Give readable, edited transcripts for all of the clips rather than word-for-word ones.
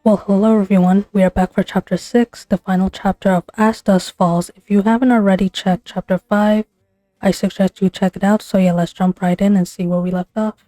Well, hello everyone. We are back for chapter 6, the final chapter of As Dusk Falls. If you haven't already checked chapter 5, I suggest you check it out. So yeah, let's jump right in and see where we left off.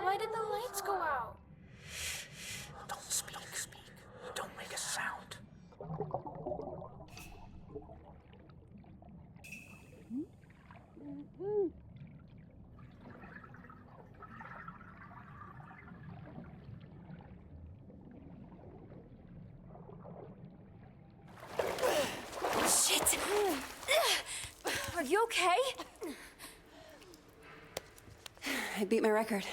Why did the lights go out? Don't speak. Don't make a sound. Shit! Are you okay? I beat my record.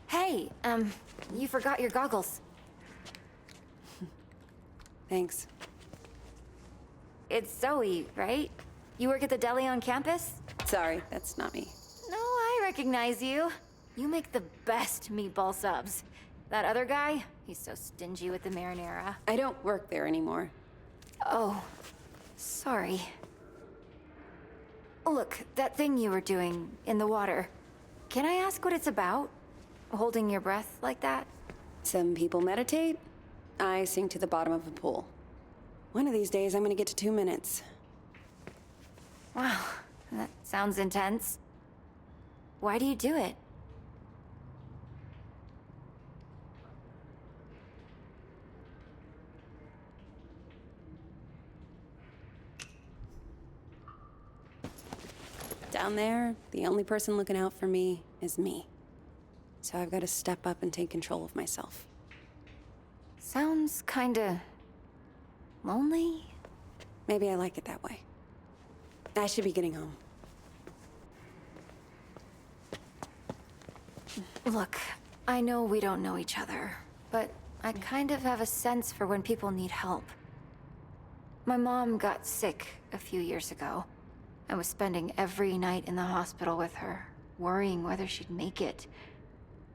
Hey, you forgot your goggles. Thanks. It's Zoe, right? You work at the deli on campus? Sorry, that's not me. No, I recognize you. You make the best meatball subs. That other guy, he's so stingy with the marinara. I don't work there anymore. Oh, sorry. Look, that thing you were doing in the water. Can I ask what it's about? Holding your breath like that? Some people meditate. I sink to the bottom of a pool. One of these days, I'm gonna get to 2 minutes. Wow, that sounds intense. Why do you do it? Down there, the only person looking out for me is me. So I've got to step up and take control of myself. Sounds kinda... lonely? Maybe I like it that way. I should be getting home. Look, I know we don't know each other, but I kind of have a sense for when people need help. My mom got sick a few years ago. I was spending every night in the hospital with her, worrying whether she'd make it.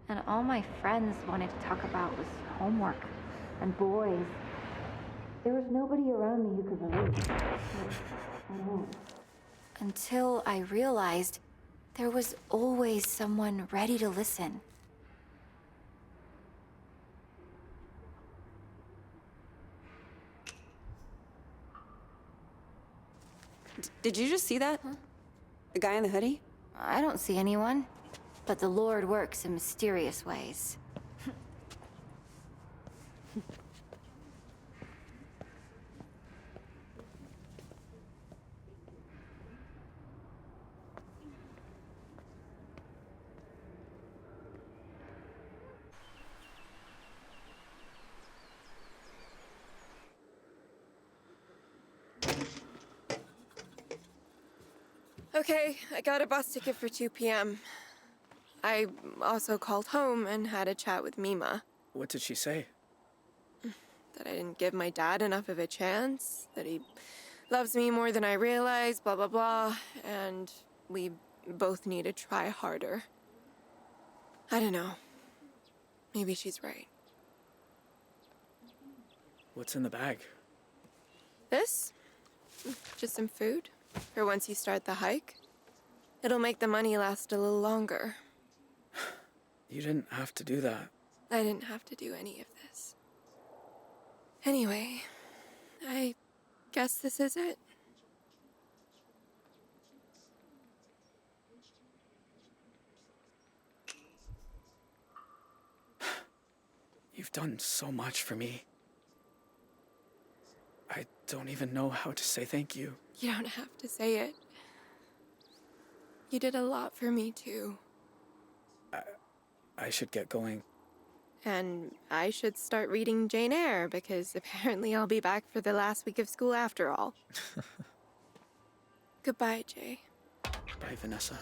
And all my friends wanted to talk about was homework and boys. There was nobody around me who could relate. At all. Until I realized there was always someone ready to listen. Did you just see that? Huh? The guy in the hoodie? I don't see anyone, but the Lord works in mysterious ways. Okay, I got a bus ticket for 2 p.m. I also called home and had a chat with Mima. What did she say? That I didn't give my dad enough of a chance, that he loves me more than I realized, blah, blah, blah, and we both need to try harder. I don't know. Maybe she's right. What's in the bag? This? Just some food for once you start the hike. It'll make the money last a little longer. You didn't have to do that. I didn't have to do any of this. Anyway, I guess this is it. You've done so much for me. I don't even know how to say thank you. You don't have to say it. You did a lot for me, too. I should get going. And I should start reading Jane Eyre, because apparently I'll be back for the last week of school after all. Goodbye, Jay. Bye, Vanessa.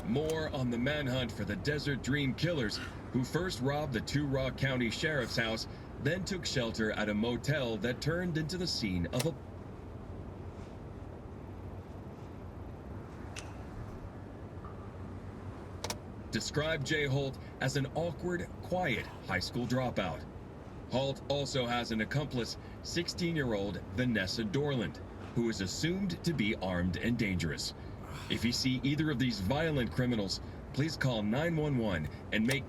More on the manhunt for the Desert Dream Killers, who first robbed the Two Rock County Sheriff's house, then took shelter at a motel that turned into the scene of a... Described Jay Holt as an awkward, quiet high school dropout. Holt also has an accomplice, 16-year-old Vanessa Dorland, who is assumed to be armed and dangerous. If you see either of these violent criminals, please call 911 and make...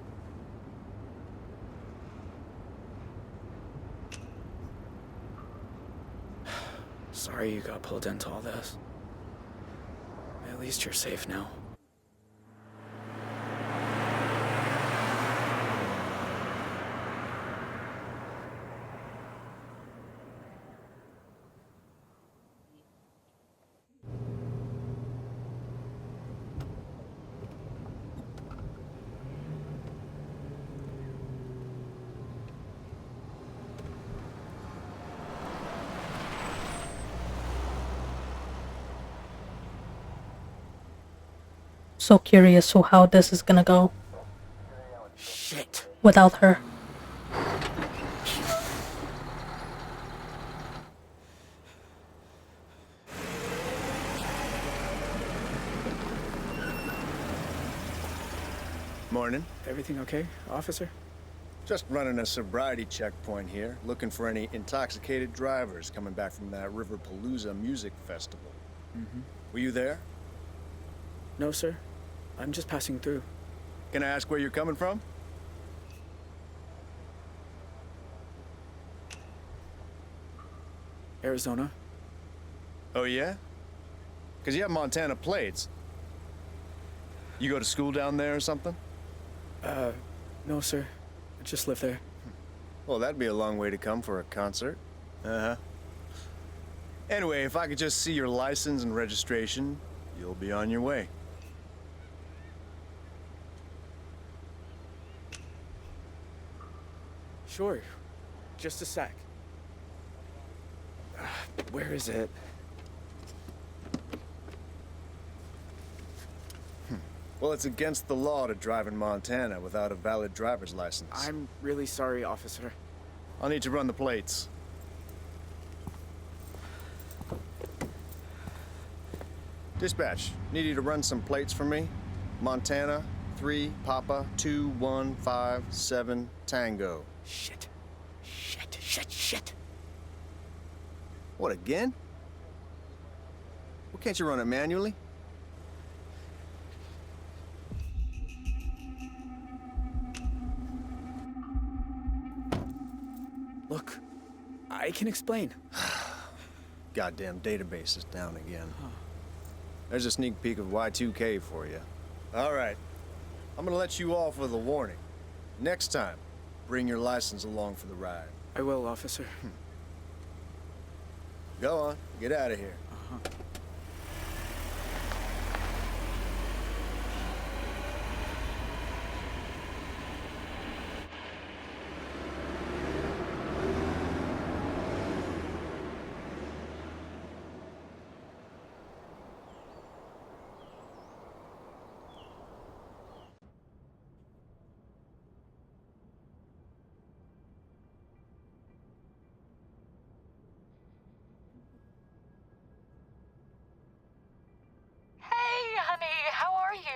Sorry you got pulled into all this. At least you're safe now. So curious to how this is gonna go Shit. without her. Morning. Everything okay, officer? Just running a sobriety checkpoint here, looking for any intoxicated drivers coming back from that Riverpalooza music festival. Were you there? No, sir. I'm just passing through. Can I ask where you're coming from? Arizona. Oh, yeah? Because you have Montana plates. You go to school down there or something? No, sir. I just live there. Well, that'd be a long way to come for a concert. Uh-huh. Anyway, if I could just see your license and registration, you'll be on your way. Sure. Just a sec. Where is it? Well, it's against the law to drive in Montana without a valid driver's license. I'm really sorry, officer. I'll need to run the plates. Dispatch, need you to run some plates for me. Montana, 3 Papa 2157 Tango. Shit. Shit. What, again? Well, can't you run it manually? Look, I can explain. Goddamn database is down again. There's a sneak peek of Y2K for you. All right, I'm gonna let you off with a warning. Next time, bring your license along for the ride. I will, officer. Go on, get out of here.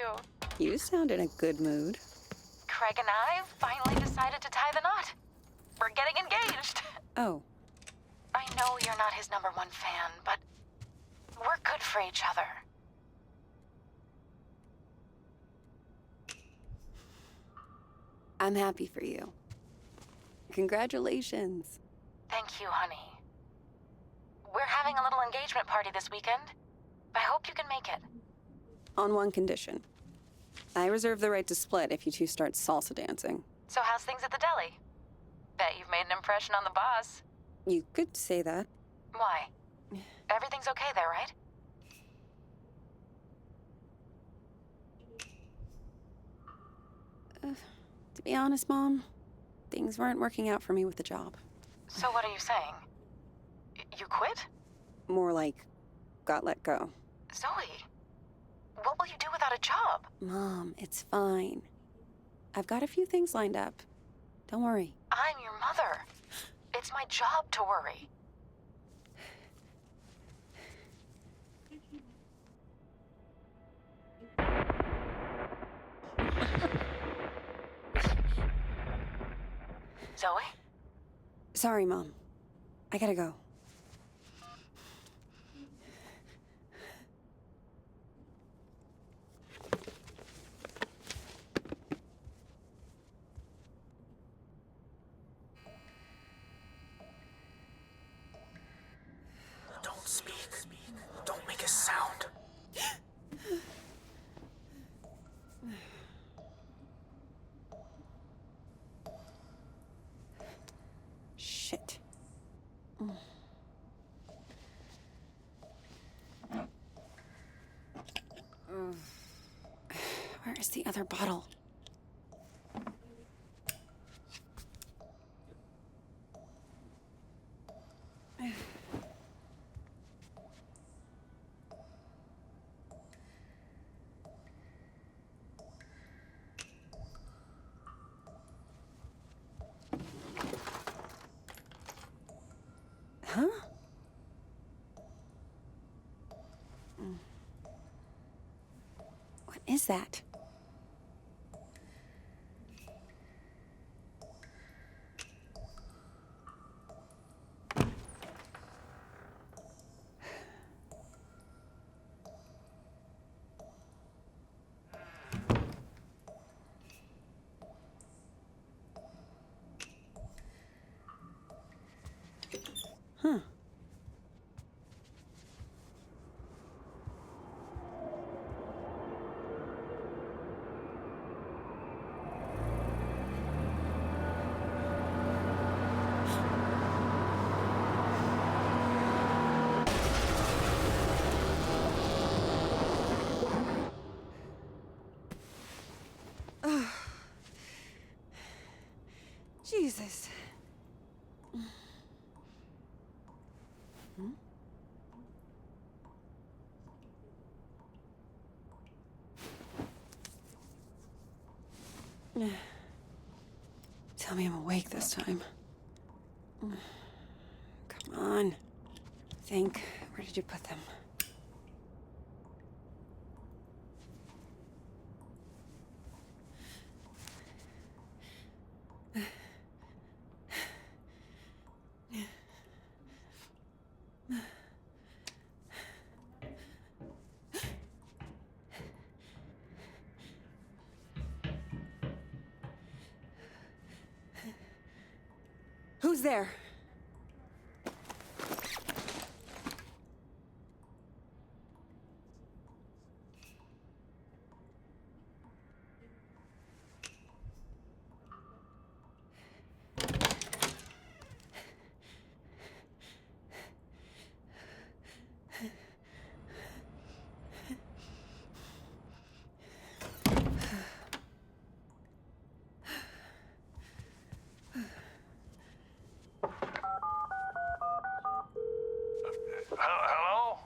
you? You sound in a good mood. Craig and I finally decided to tie the knot. We're getting engaged. Oh, I know you're not his #1 fan, but we're good for each other. I'm happy for you. Congratulations. Thank you, honey. We're having a little engagement party this weekend. I hope you can make it. On one condition. I reserve the right to split if you two start salsa dancing. So how's things at the deli? Bet you've made an impression on the boss. You could say that. Why? Everything's okay there, right? To be honest, Mom, things weren't working out for me with the job. So what are you saying? You quit? More like, got let go. Zoe, what will you do without a job? Mom, it's fine. I've got a few things lined up. Don't worry. I'm your mother. It's my job to worry. Zoe? Sorry, Mom. I gotta go. Don't speak. Don't make a sound. Shit. Where is the other bottle? Huh? What is that? Huh. Jesus. Tell me I'm awake this time. Come on. Think. Where did you put them? Who's there? Hello?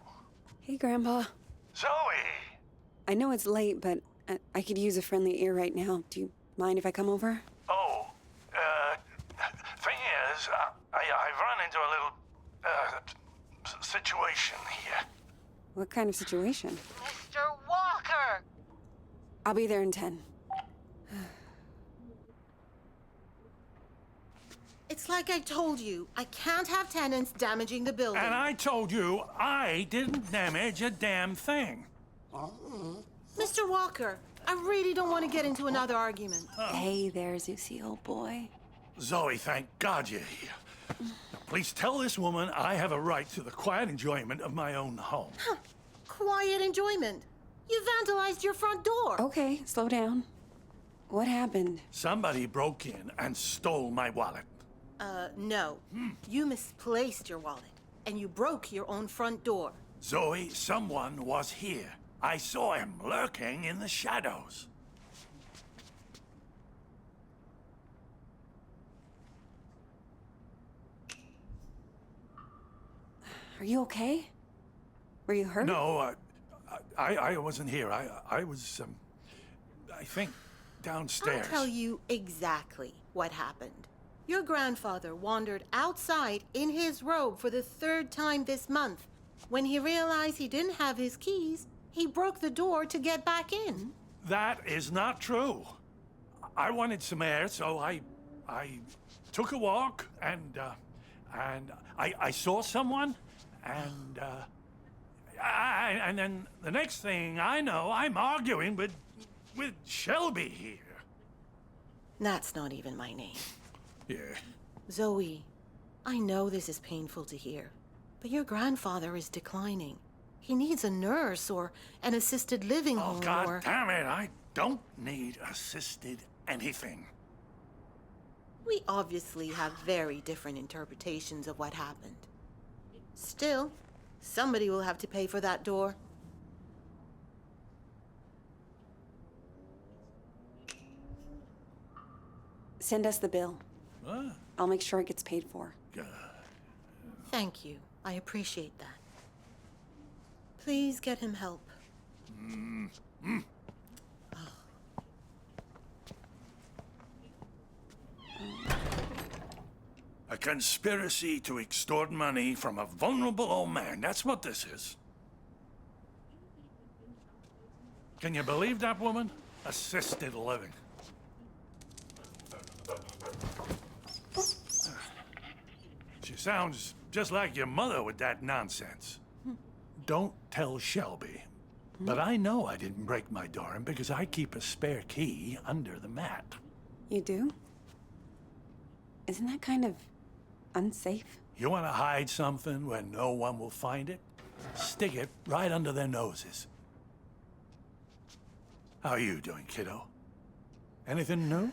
Hey, Grandpa. Zoe! I know it's late, but I could use a friendly ear right now. Do you mind if I come over? Oh, thing is, I've run into a little, situation here. What kind of situation? Mr. Walker! I'll be there in 10. It's like I told you. I can't have tenants damaging the building. And I told you I didn't damage a damn thing. Mr. Walker, I really don't want to get into another argument. Hey there, Zeusy, old boy. Zoe, thank God you're here. Now, please tell this woman I have a right to the quiet enjoyment of my own home. Quiet enjoyment. You vandalized your front door. Okay, slow down. What happened? Somebody broke in and stole my wallet. No. You misplaced your wallet, and you broke your own front door. Zoe, someone was here. I saw him lurking in the shadows. Are you okay? Were you hurt? No, I wasn't here. I was, I think, downstairs. I'll tell you exactly what happened. Your grandfather wandered outside in his robe for the 3rd time this month. When he realized he didn't have his keys, he broke the door to get back in. That is not true. I wanted some air, so I took a walk, and I saw someone, and then the next thing I know, I'm arguing with Shelby here. That's not even my name. Yeah. Zoe, I know this is painful to hear, but your grandfather is declining. He needs a nurse or an assisted living home God or... damn it, I don't need assisted anything. We obviously have very different interpretations of what happened. Still, somebody will have to pay for that door. Send us the bill. What? I'll make sure it gets paid for. Thank you. I appreciate that. Please get him help. A conspiracy to extort money from a vulnerable old man. That's what this is. Can you believe that woman? Assisted living. She sounds just like your mother with that nonsense. Don't tell Shelby. But I know I didn't break my door in because I keep a spare key under the mat. You do? Isn't that kind of unsafe? You want to hide something where no one will find it? Stick it right under their noses. How are you doing, kiddo? Anything new?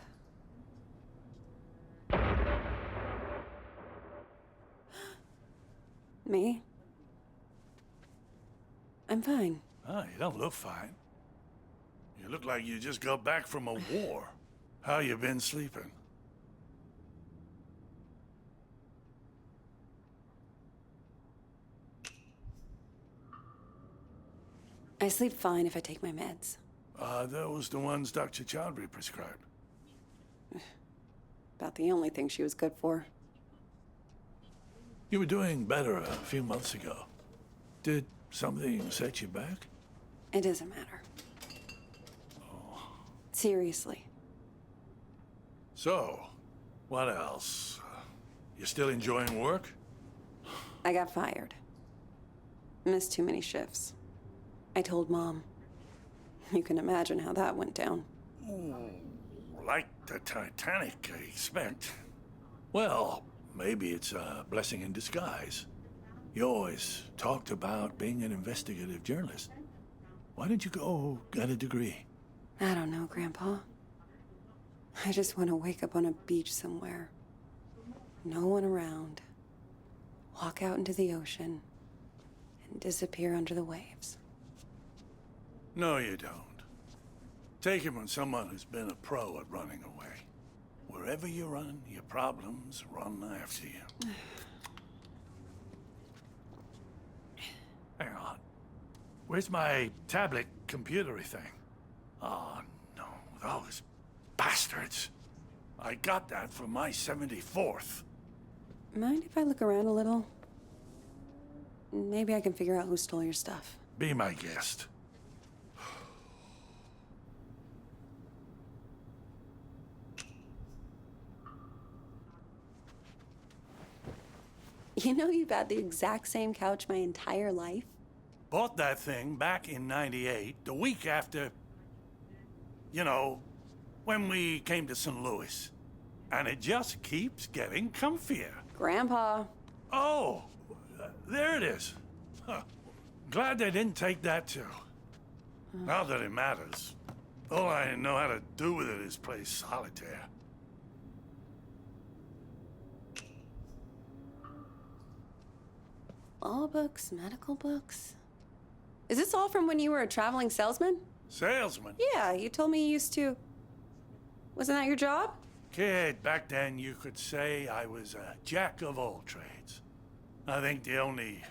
Me? I'm fine. Oh, you don't look fine. You look like you just got back from a war. How you been sleeping? I sleep fine if I take my meds. Those the ones Dr. Chowdhury prescribed. About the only thing she was good for. You were doing better a few months ago. Did something set you back? It doesn't matter. Seriously. So, what else? You still enjoying work? I got fired. Missed too many shifts. I told Mom. You can imagine how that went down. Ooh, like the Titanic, I expect. Well, maybe it's a blessing in disguise. You always talked about being an investigative journalist. Why didn't you go get a degree? I don't know, Grandpa. I just want to wake up on a beach somewhere. No one around. Walk out into the ocean and disappear under the waves. No, you don't. Take it from someone who's been a pro at running away. Wherever you run, your problems run after you. Hang on. Where's my tablet computery thing? Oh, no. Those bastards. I got that for my 74th. Mind if I look around a little? Maybe I can figure out who stole your stuff. Be my guest. You know you've had the exact same couch my entire life? Bought that thing back in '98, the week after, you know, when we came to St. Louis. And it just keeps getting comfier. Grandpa. Oh, there it is. Huh. Glad they didn't take that too. Not that it matters. All I know how to do with it is play solitaire. Law books, medical books. Is this all from when you were a traveling salesman? Salesman? Yeah, you told me you used to. Wasn't that your job? Kid, back then you could say I was a jack of all trades. I think the only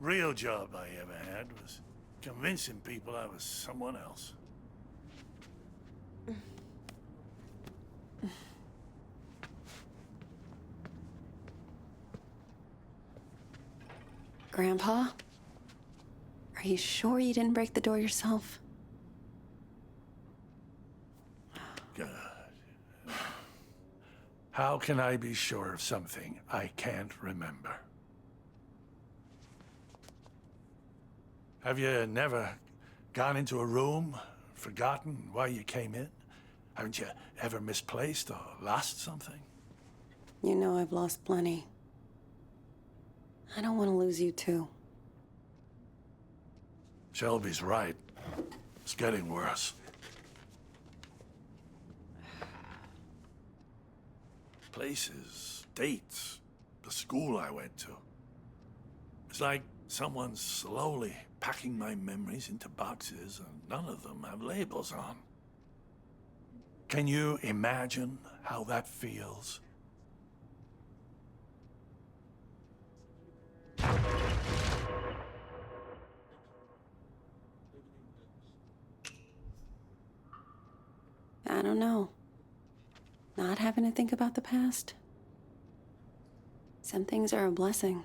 real job I ever had was convincing people I was someone else. Grandpa? Are you sure you didn't break the door yourself? God. How can I be sure of something I can't remember? Have you never gone into a room, forgotten why you came in? Haven't you ever misplaced or lost something? You know I've lost plenty. I don't want to lose you too. Shelby's right. It's getting worse. Places, dates, the school I went to. It's like someone's slowly packing my memories into boxes and none of them have labels on. Can you imagine how that feels? I don't know. Not having to think about the past. Some things are a blessing.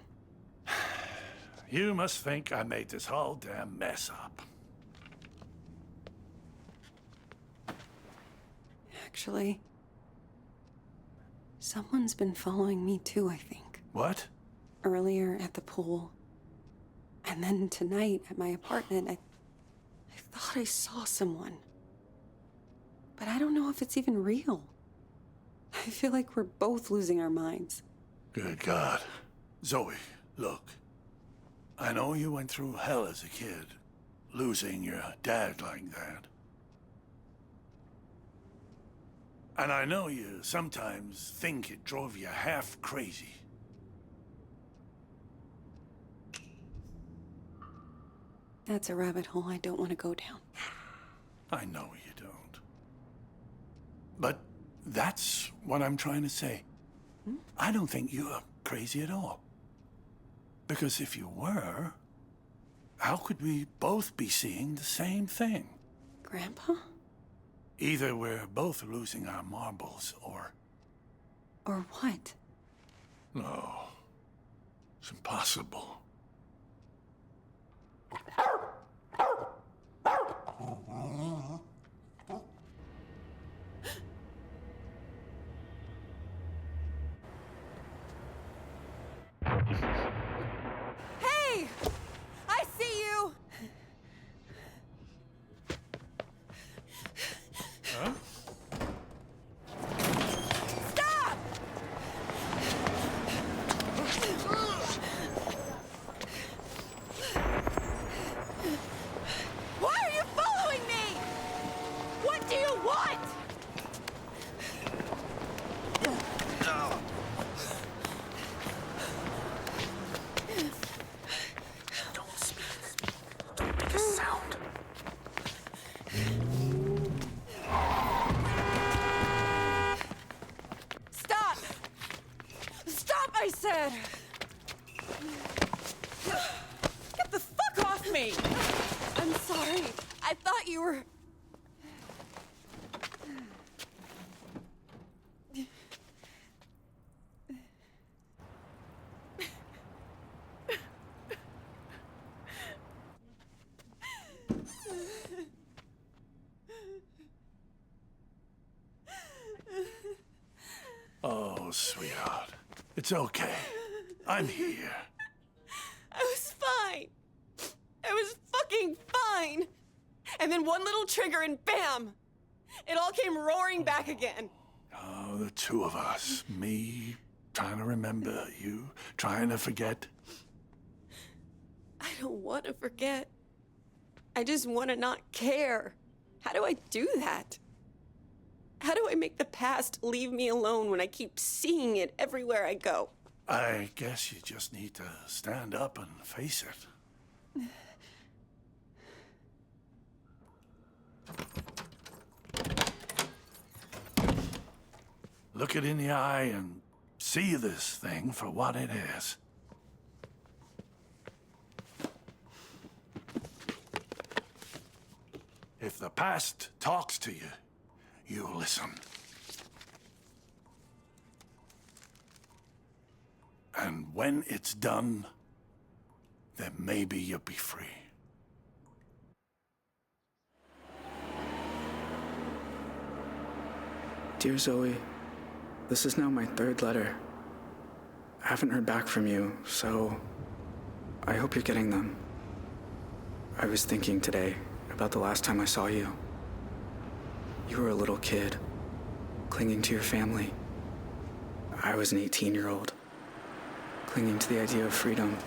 You must think I made this whole damn mess up. Actually, someone's been following me too, I think. What? Earlier at the pool. And then tonight at my apartment, I thought I saw someone. But I don't know if it's even real. I feel like we're both losing our minds. Good God. Zoe, look. I know you went through hell as a kid, losing your dad like that. And I know you sometimes think it drove you half crazy. That's a rabbit hole I don't want to go down. I know you don't. But that's what I'm trying to say. I don't think you're crazy at all. Because if you were, how could we both be seeing the same thing? Grandpa? Either we're both losing our marbles, or... Or what? No. It's impossible. Hey! I see you! Huh? Stop! Why are you following me? What do you want? Don't speak. Don't make a sound. Stop! Stop, I said! Get the fuck off me! I'm sorry. I thought you were... Oh, sweetheart. It's okay. I'm here. I was fine. I was fucking fine. And then one little trigger and bam! It all came roaring back again. Oh, the two of us. Me trying to remember, you trying to forget. I don't want to forget. I just want to not care. How do I do that? How do I make the past leave me alone when I keep seeing it everywhere I go? I guess you just need to stand up and face it. Look it in the eye and see this thing for what it is. If the past talks to you, you listen. And when it's done, then maybe you'll be free. Dear Zoe, this is now my third letter. I haven't heard back from you, so I hope you're getting them. I was thinking today about the last time I saw you. You were a little kid, clinging to your family. I was an 18-year-old, clinging to the idea of freedom.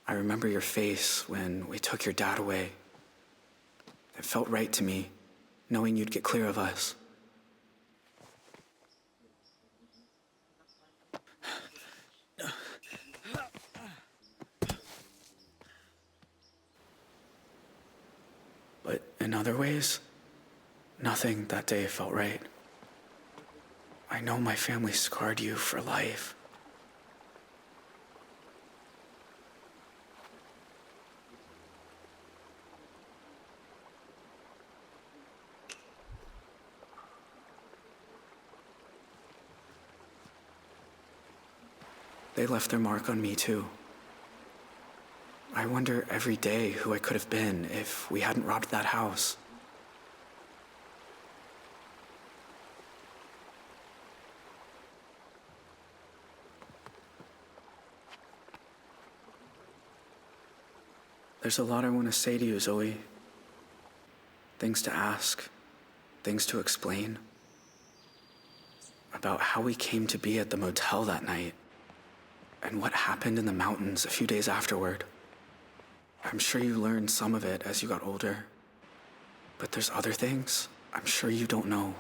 I remember your face when we took your dad away. It felt right to me, knowing you'd get clear of us. But in other ways, nothing that day felt right. I know my family scarred you for life. They left their mark on me, too. I wonder every day who I could have been if we hadn't robbed that house. There's a lot I want to say to you, Zoe. Things to ask, things to explain. About how we came to be at the motel that night. And what happened in the mountains a few days afterward. I'm sure you learned some of it as you got older. But there's other things I'm sure you don't know.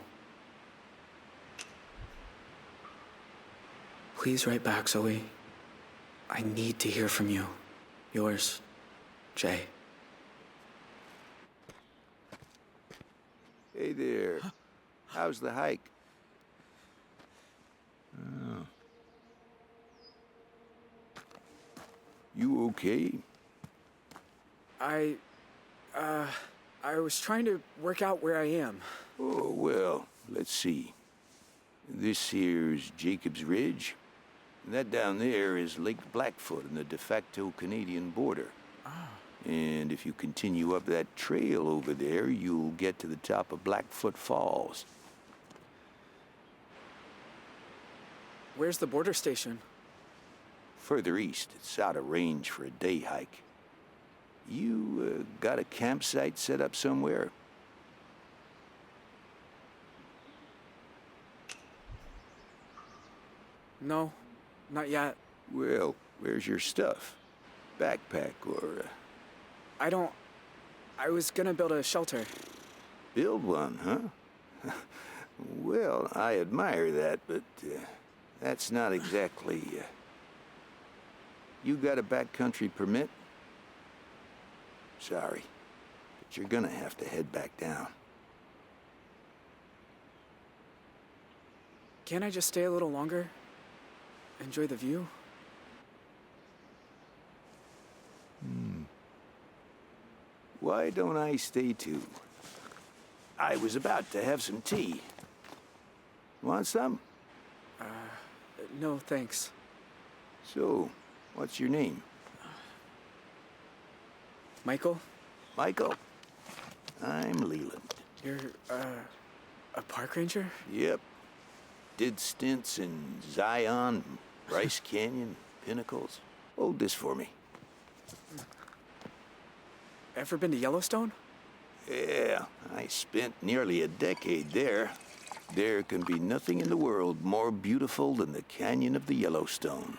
Please write back, Zoe. I need to hear from you. Yours, Jay. Hey there. How's the hike? You okay? I was trying to work out where I am. Oh, well, let's see. This here's Jacob's Ridge. And that down there is Lake Blackfoot and the de facto Canadian border. And if you continue up that trail over there, you'll get to the top of Blackfoot Falls. Where's the border station? Further east, it's out of range for a day hike. You got a campsite set up somewhere? No, not yet. Well, where's your stuff? Backpack or... I was gonna build a shelter. Build one, huh? Well, I admire that, but that's not exactly... You got a backcountry permit? Sorry, but you're gonna have to head back down. Can't I just stay a little longer? Enjoy the view? Why don't I stay too? I was about to have some tea. Want some? No, thanks. So, what's your name? Michael? Michael. I'm Leland. You're, a park ranger? Yep. Did stints in Zion, Bryce Canyon, Pinnacles. Hold this for me. Ever been to Yellowstone? Yeah, I spent nearly a decade there. There can be nothing in the world more beautiful than the canyon of the Yellowstone.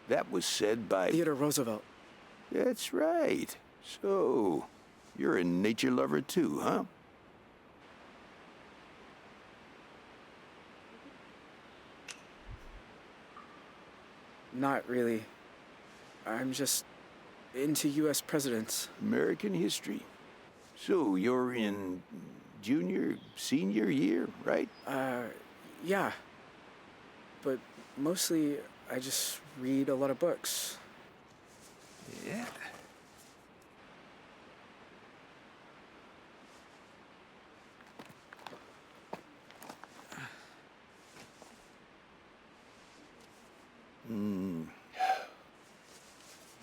That was said by Theodore Roosevelt. That's right. So, you're a nature lover too, huh? Not really. I'm just into U.S. presidents. American history. So, you're in junior, senior year, right? Yeah. But mostly, I just read a lot of books. Yeah.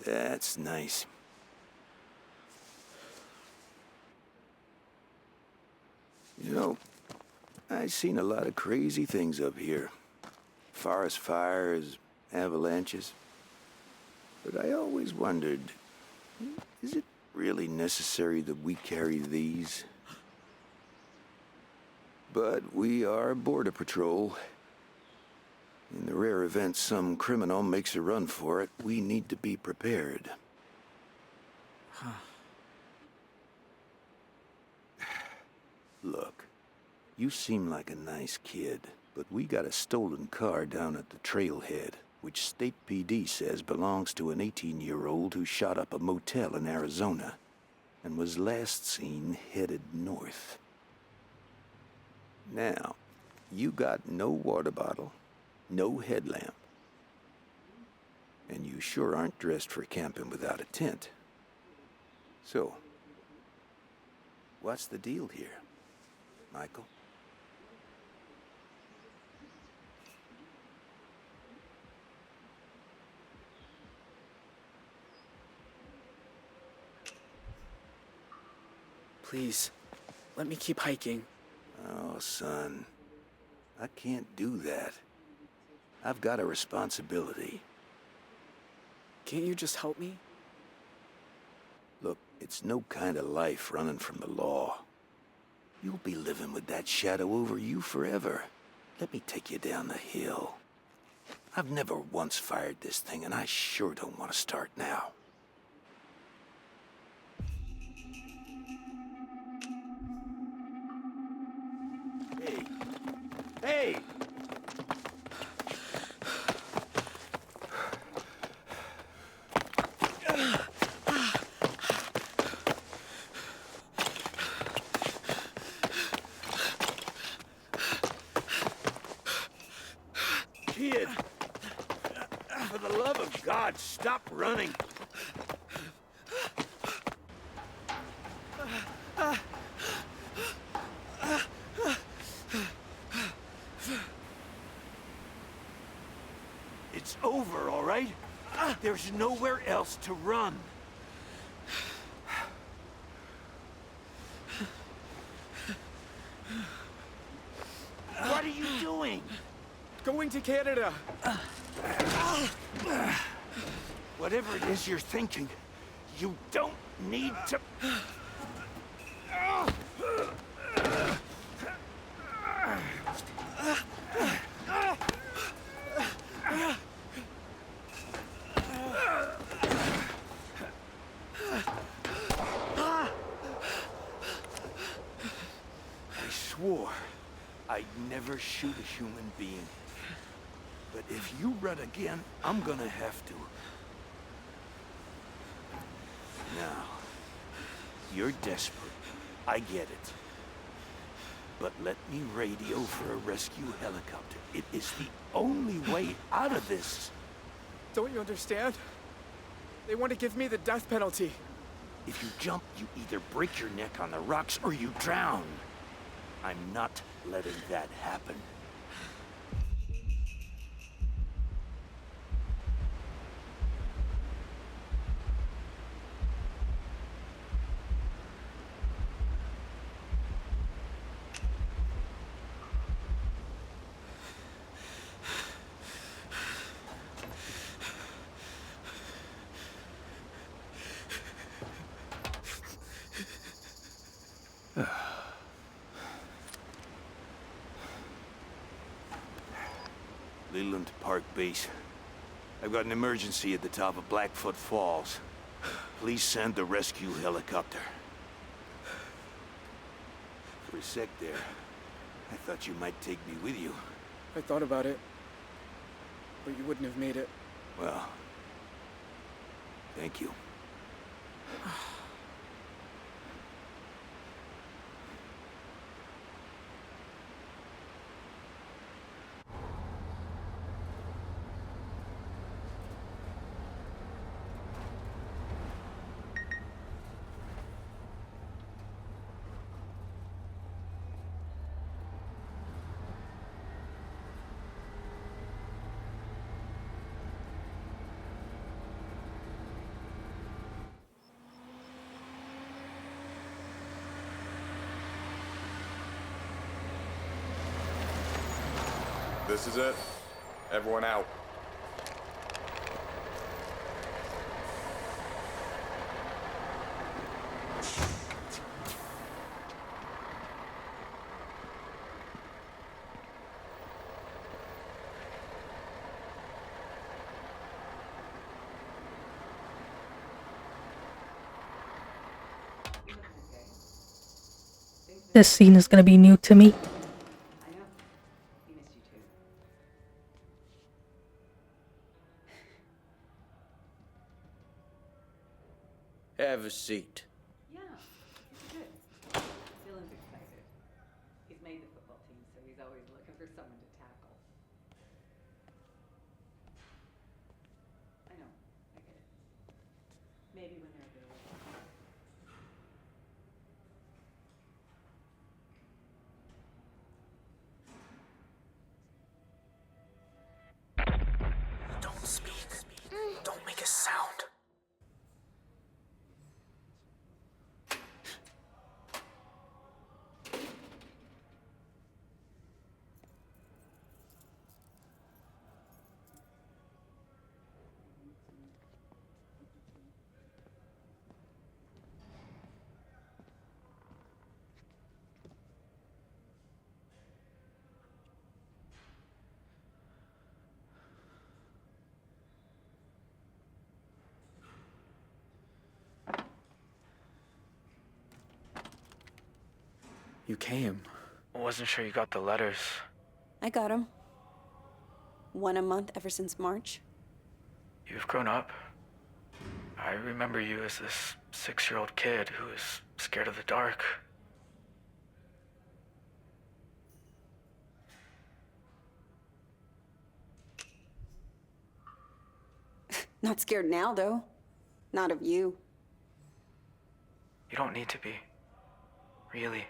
That's nice. You know, I've seen a lot of crazy things up here. Forest fires, avalanches. But I always wondered, is it really necessary that we carry these? But we are Border Patrol. In the rare event some criminal makes a run for it, we need to be prepared. Look, you seem like a nice kid, but we got a stolen car down at the trailhead, which State PD says belongs to an 18-year-old who shot up a motel in Arizona and was last seen headed north. Now, you got no water bottle, no headlamp, and you sure aren't dressed for camping without a tent. So, what's the deal here, Michael? Please, let me keep hiking. Oh, son, I can't do that. I've got a responsibility. Can't you just help me? Look, it's no kind of life running from the law. You'll be living with that shadow over you forever. Let me take you down the hill. I've never once fired this thing, and I sure don't want to start now. Hey! Hey! Kid! For the love of God, stop running! It's over, all right? There's nowhere else to run. What are you doing? Going to Canada. Whatever it is you're thinking, you don't need to... I swore I'd never shoot a human being. But if you run again, I'm gonna have to. Now, you're desperate. I get it. But let me radio for a rescue helicopter. It is the only way out of this. Don't you understand? They want to give me the death penalty. If you jump, you either break your neck on the rocks or you drown. I'm not letting that happen. Leland Park Base. I've got an emergency at the top of Blackfoot Falls. Please send the rescue helicopter. For a sec there, I thought you might take me with you. I thought about it, but you wouldn't have made it. Well, thank you. This is it. Everyone out. This scene is gonna be new to me. Have a seat. Yeah, it's good. Dylan's excited. He's made the football team, so he's always looking for someone to tackle. I know, I get it. Maybe when they're available. Don't speak. Don't make a sound. You came. Wasn't sure you got the letters. I got him. One a month ever since March. You've grown up. I remember you as this 6-year-old kid who was scared of the dark. Not scared now, though. Not of you. You don't need to be. Really.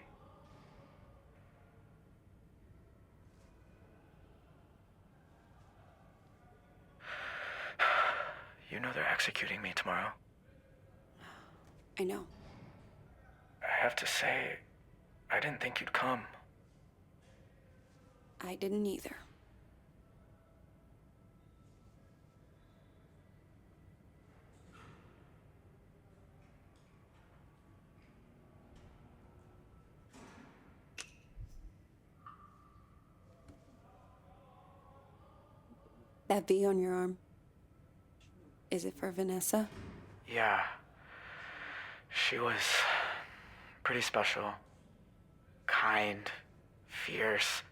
You know they're executing me tomorrow. I know. I have to say, I didn't think you'd come. I didn't either. That V on your arm. Is it for Vanessa? Yeah. She was pretty special. Kind. Fierce.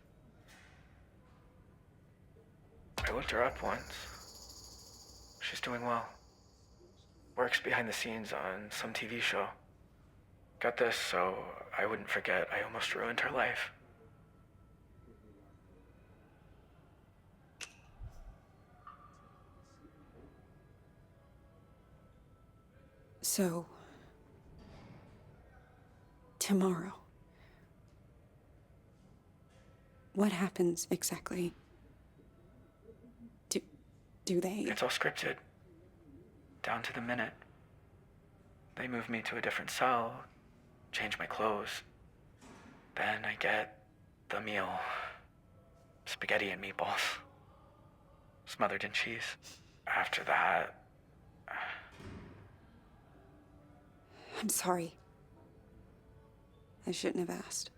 I looked her up once. She's doing well. Works behind the scenes on some TV show. Got this so I wouldn't forget I almost ruined her life. So, tomorrow, what happens exactly? Do they? It's all scripted. Down to the minute. They move me to a different cell, change my clothes. Then I get the meal. Spaghetti and meatballs. Smothered in cheese. After that... I'm sorry. I shouldn't have asked.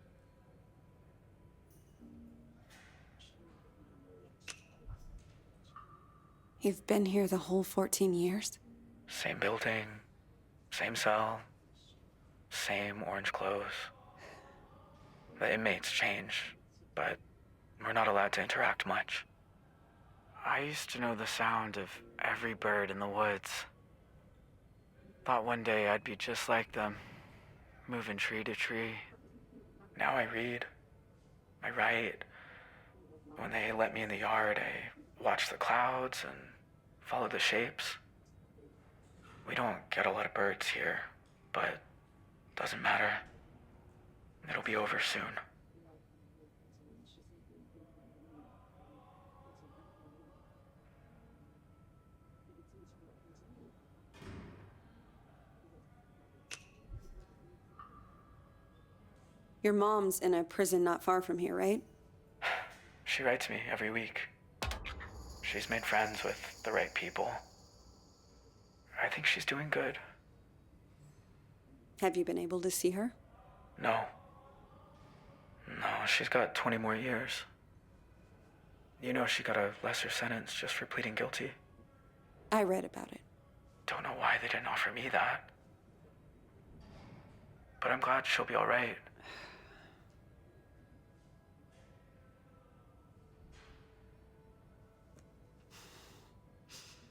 You've been here the whole 14 years? Same building, same cell, same orange clothes. The inmates change, but we're not allowed to interact much. I used to know the sound of every bird in the woods. Thought one day I'd be just like them, moving tree to tree. Now I read, I write. When they let me in the yard, I watch the clouds and follow the shapes. We don't get a lot of birds here, but doesn't matter. It'll be over soon. Your mom's in a prison not far from here, right? She writes me every week. She's made friends with the right people. I think she's doing good. Have you been able to see her? No. No, she's got 20 more years. You know she got a lesser sentence just for pleading guilty. I read about it. Don't know why they didn't offer me that. But I'm glad she'll be all right.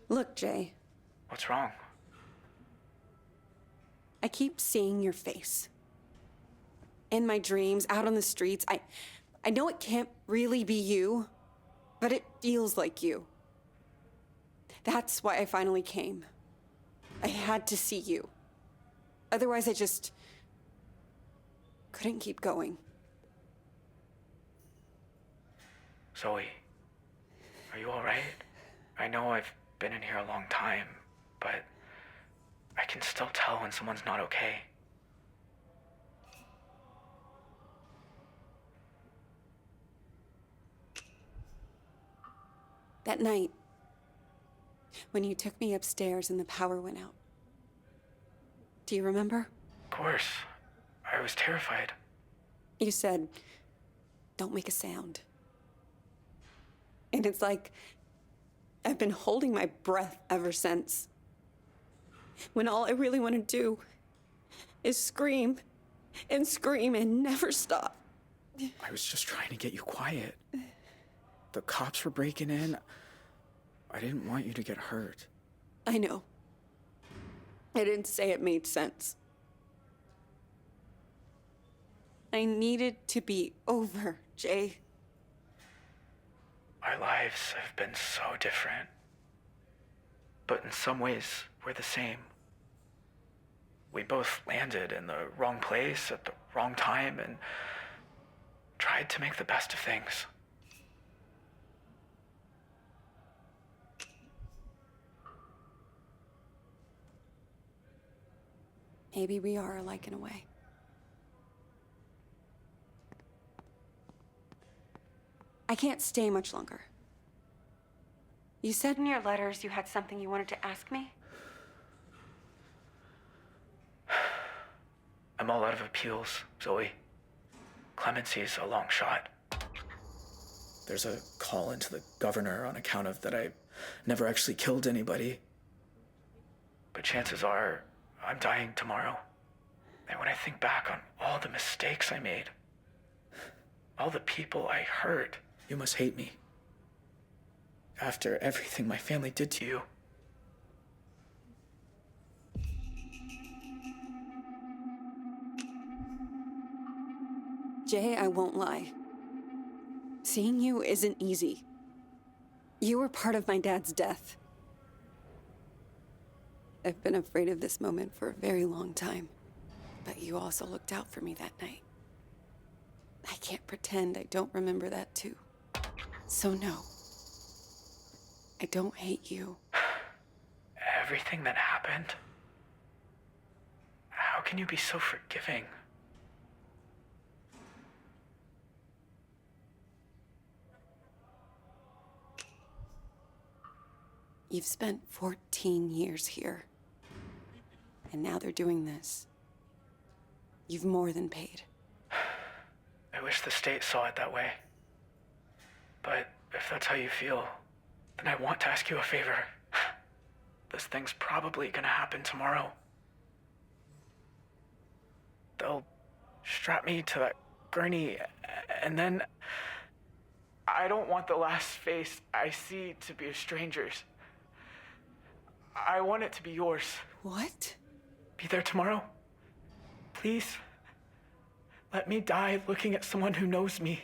Look, Jay. What's wrong? I keep seeing your face. In my dreams, out on the streets. I know it can't really be you, but it feels like you. That's why I finally came. I had to see you. Otherwise, I just couldn't keep going. Zoe, are you all right? I know I've been in here a long time, but I can still tell when someone's not okay. That night, when you took me upstairs and the power went out. Do you remember? Of course. I was terrified. You said, "Don't make a sound." And it's like I've been holding my breath ever since. When all I really want to do is scream and scream and never stop. I was just trying to get you quiet. The cops were breaking in. I didn't want you to get hurt. I know. I didn't say it made sense. I needed to be over, Jay. Our lives have been so different. But in some ways, we're the same. We both landed in the wrong place at the wrong time and tried to make the best of things. Maybe we are alike in a way. I can't stay much longer. You said in your letters you had something you wanted to ask me? I'm all out of appeals, Zoe. Clemency's a long shot. There's a call into the governor on account of that I never actually killed anybody. But chances are, I'm dying tomorrow. And when I think back on all the mistakes I made, all the people I hurt, you must hate me. After everything my family did to you. Jay, I won't lie. Seeing you isn't easy. You were part of my dad's death. I've been afraid of this moment for a very long time, but you also looked out for me that night. I can't pretend I don't remember that too. So no, I don't hate you. Everything that happened? How can you be so forgiving? You've spent 14 years here. And now they're doing this. You've more than paid. I wish the state saw it that way. But if that's how you feel, And I want to ask you a favor. This thing's probably gonna happen tomorrow. They'll strap me to that gurney, and then I don't want the last face I see to be a stranger's. I want it to be yours. What? Be there tomorrow? Please? Let me die looking at someone who knows me.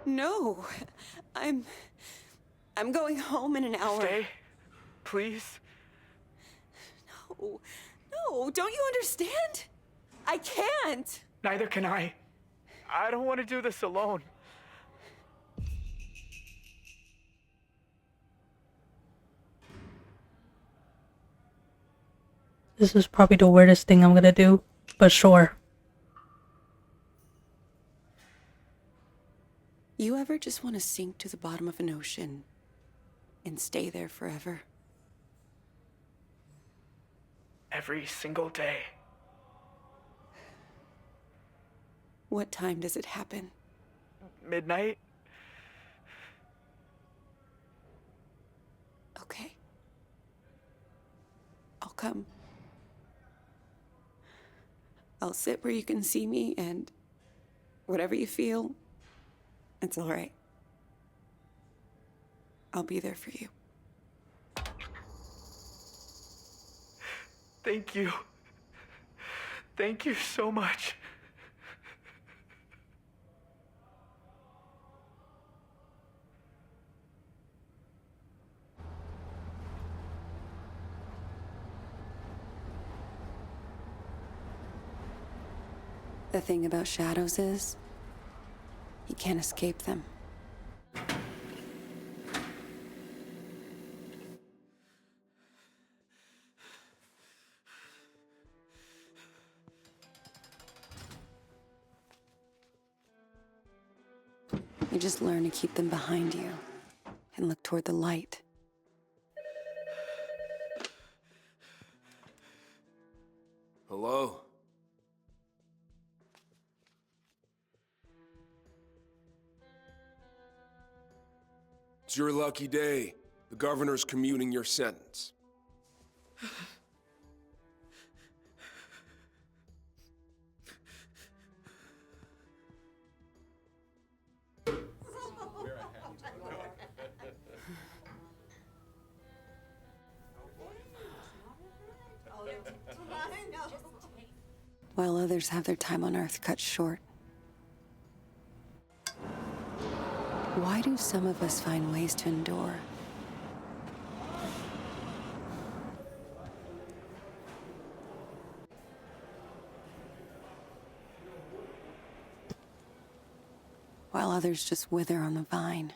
No. I'm going home in an hour. Stay, please. No. No, don't you understand? I can't. Neither can I. I don't want to do this alone. This is probably the weirdest thing I'm gonna do, but sure. You ever just want to sink to the bottom of an ocean and stay there forever? Every single day. What time does it happen? Midnight? Okay. I'll come. I'll sit where you can see me, and whatever you feel, it's all right. I'll be there for you. Thank you. Thank you so much. The thing about shadows is, you can't escape them. You just learn to keep them behind you and look toward the light. Hello? It's your lucky day. The governor's commuting your sentence. While others have their time on Earth cut short. Why do some of us find ways to endure? While others just wither on the vine.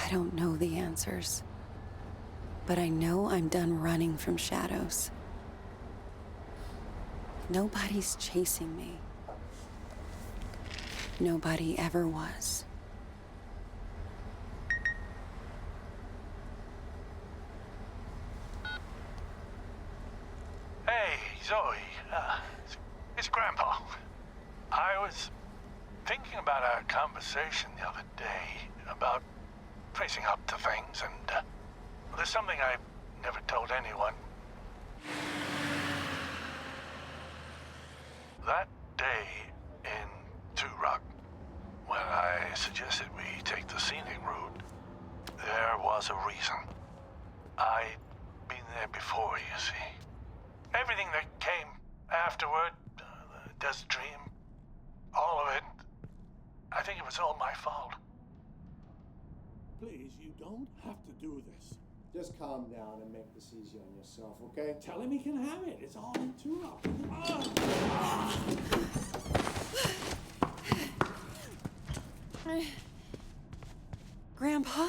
I don't know the answers, but I know I'm done running from shadows. Nobody's chasing me. Nobody ever was. Hey, Zoe. It's Grandpa. I was thinking about our conversation the other day about facing up to things, and there's something I never told anyone. That day in Two Rock, when I suggested we take the scenic route, there was a reason. I'd been there before, you see. Everything that came afterward, the desert dream, all of it, I think it was all my fault. Please, you don't have to do this. Just calm down and make this easy on yourself, okay? Tell him he can have it. It's all in Two Rock. Grandpa?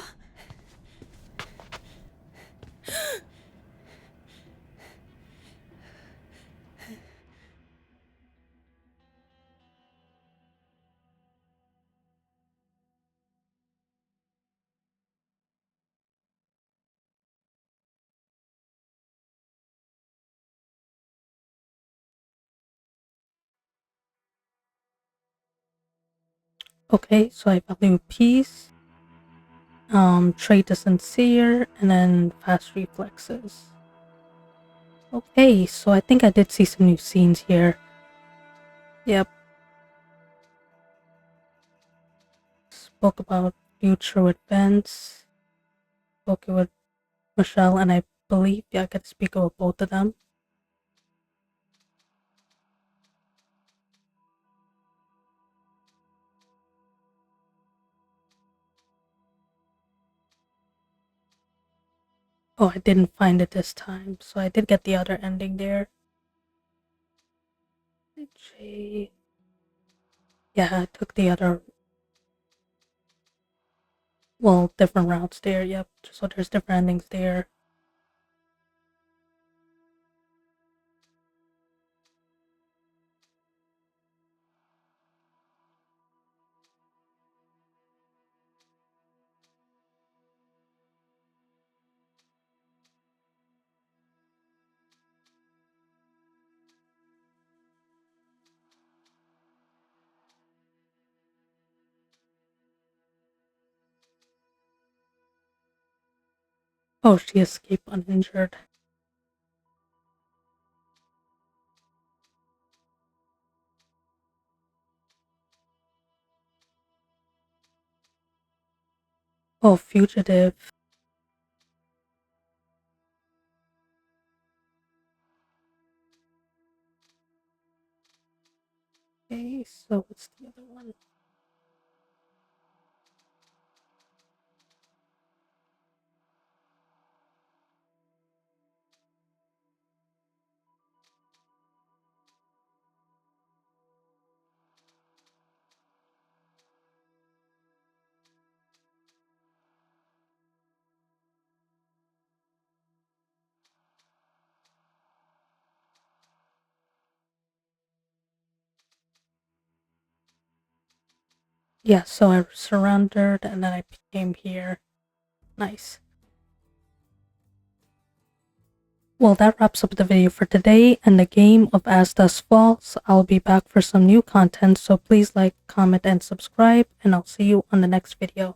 Okay, so I value peace, trait is sincere, and then fast reflexes. Okay, so I think I did see some new scenes here. Yep. Spoke about future events. Spoke with Michelle, and I believe, yeah, I get to speak with both of them. Oh, I didn't find it this time, so I did get the other ending there. J. Yeah, I took the other, well, different routes there, yep. So there's different endings there. Oh, she escaped uninjured. Oh, fugitive. Okay, so what's the other one? Yeah, so I surrendered and then I became here. Nice. Well, that wraps up the video for today and the game of As Dusk Falls. I'll be back for some new content, so please like, comment, and subscribe, and I'll see you on the next video.